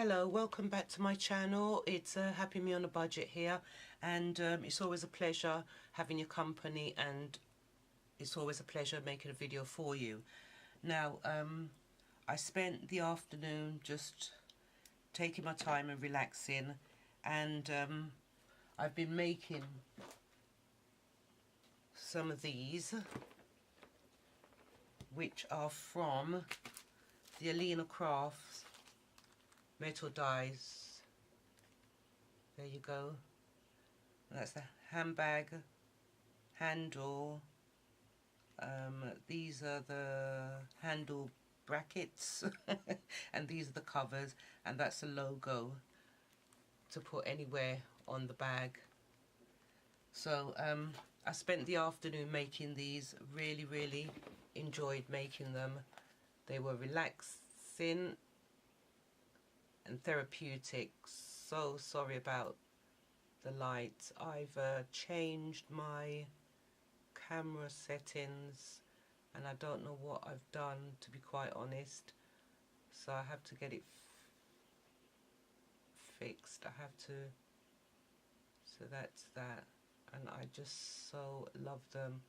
Hello, welcome back to my channel. It's Happy Me on a Budget here, and it's always a pleasure having your company, and it's always a pleasure making a video for you. Now, I spent the afternoon just taking my time and relaxing, and I've been making some of these, which are from the Alina Crafts metal dies. There you go. That's the handbag handle. These are the handle brackets and these are the covers, and that's the logo to put anywhere on the bag. So I spent the afternoon making these. Really enjoyed making them. They were relaxing and therapeutic. So sorry about the light. I've changed my camera settings and I don't know what I've done, to be quite honest, so I have to get it fixed. I have to, so that's that. And I just so love them.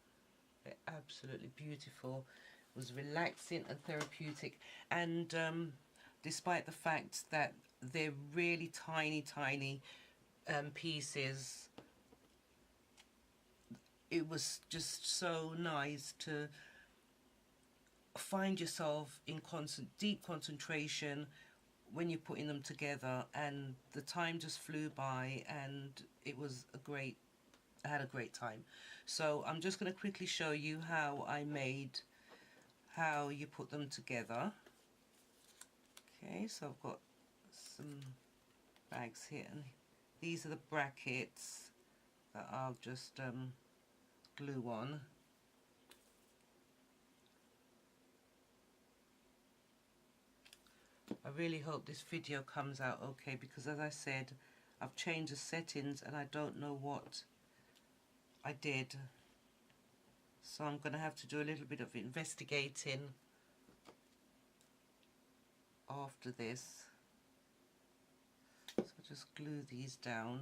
They're absolutely beautiful. It was relaxing and therapeutic, and despite the fact that they're really tiny pieces, it was just so nice to find yourself in deep concentration when you're putting them together, and the time just flew by, and it was I had a great time. So I'm just going to quickly show you how you put them together. Okay, so I've got some bags here, and these are the brackets that I'll just glue on. I really hope this video comes out okay, because as I said, I've changed the settings and I don't know what I did, so I'm going to have to do a little bit of investigating after this. So just glue these down,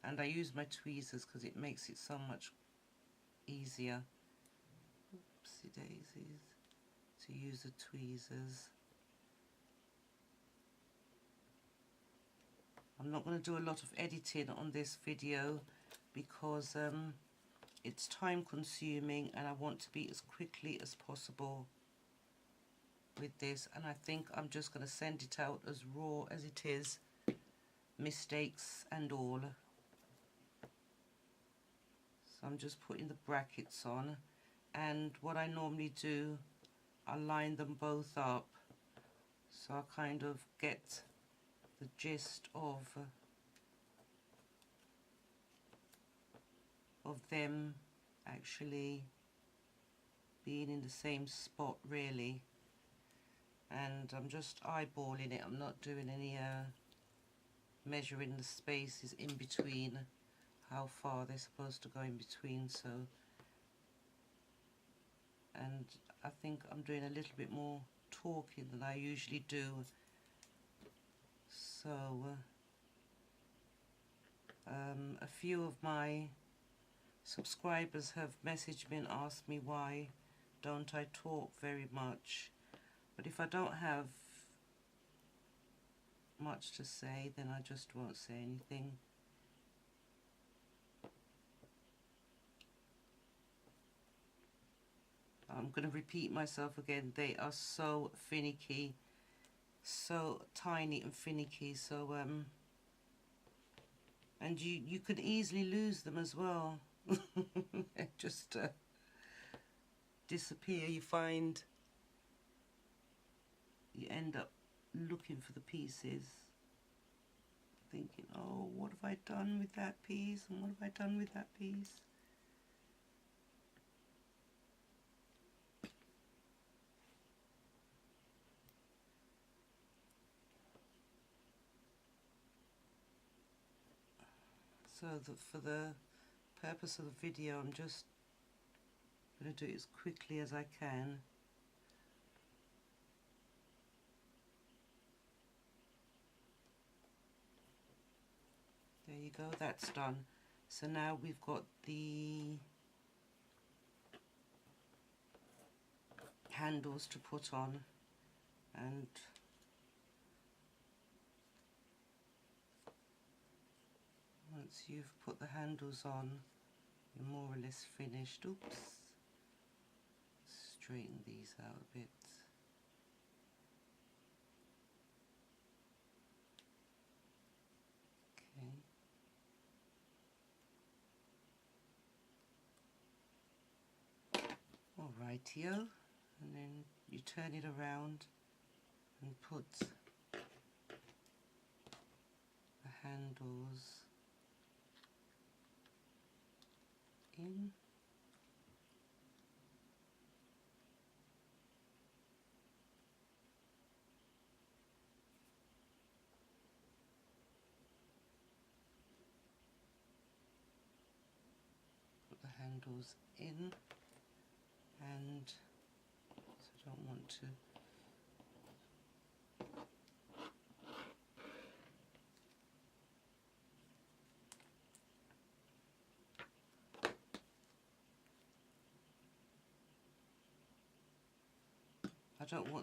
and I use my tweezers because it makes it so much easier. Oopsie daisies, to use the tweezers. I'm not going to do a lot of editing on this video because it's time consuming and I want to be as quickly as possible with this, and I think I'm just going to send it out as raw as it is, mistakes and all. So I'm just putting the brackets on, and what I normally do, I line them both up so I kind of get the gist of them actually being in the same spot really. And I'm just eyeballing it. I'm not doing any measuring the spaces in between, how far they're supposed to go in between. So, and I think I'm doing a little bit more talking than I usually do. So a few of my subscribers have messaged me and asked me why don't I talk very much. But if I don't have much to say, then I just won't say anything. I'm going to repeat myself again. They are so finicky, so tiny and finicky. So and you could easily lose them as well. Just disappear. You end up looking for the pieces, thinking, oh, what have I done with that piece, and what have I done with that piece. So for the purpose of the video, I'm just going to do it as quickly as I can. There you go, that's done. So now we've got the handles to put on, and once you've put the handles on, you're more or less finished. Oops, straighten these out a bit. Okay. Alrightio, and then you turn it around and put the handles in. Put the handles in, and so I don't want to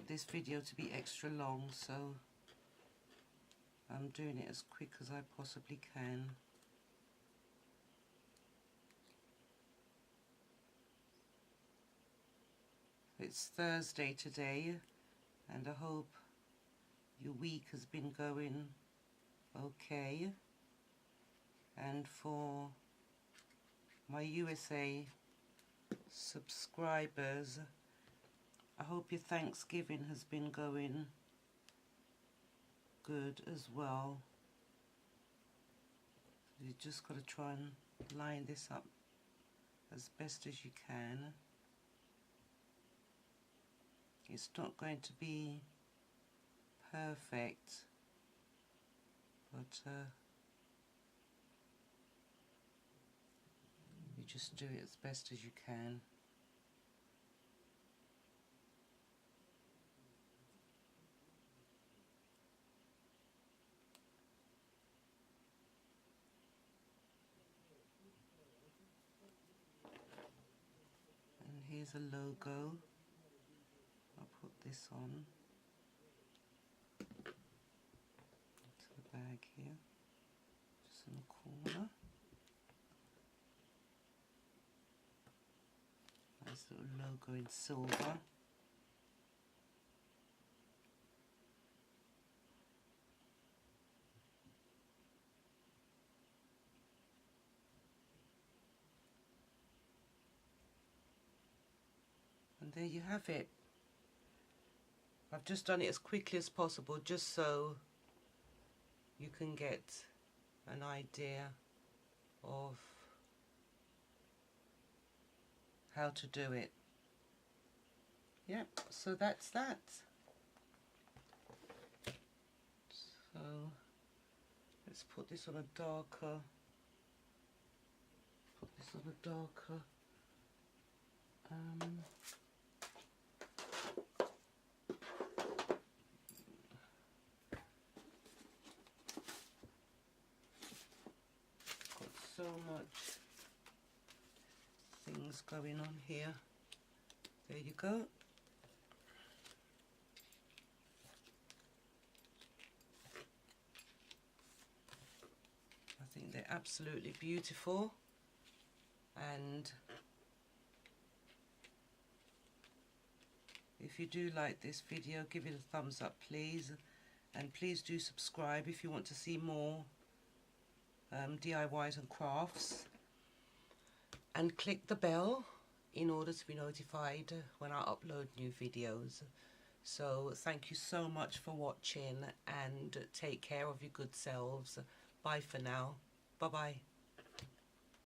this video to be extra long, so I'm doing it as quick as I possibly can. It's Thursday today, and I hope your week has been going okay. And for my USA subscribers, I hope your Thanksgiving has been going good as well. You just got to try and line this up as best as you can. It's not going to be perfect, but you just do it as best as you can. And here's a logo. I'll put this on to the bag here, just in the corner. Nice little logo in silver. And there you have it. I've just done it as quickly as possible, just so you can get an idea of how to do it. Yep, so that's that. So let's put this on a darker, got so much things going on here. There you go. I think they're absolutely beautiful, and if you do like this video, give it a thumbs up please, and please do subscribe if you want to see more DIYs and crafts, and click the bell in order to be notified when I upload new videos. So thank you so much for watching, and take care of your good selves. Bye for now. Bye bye.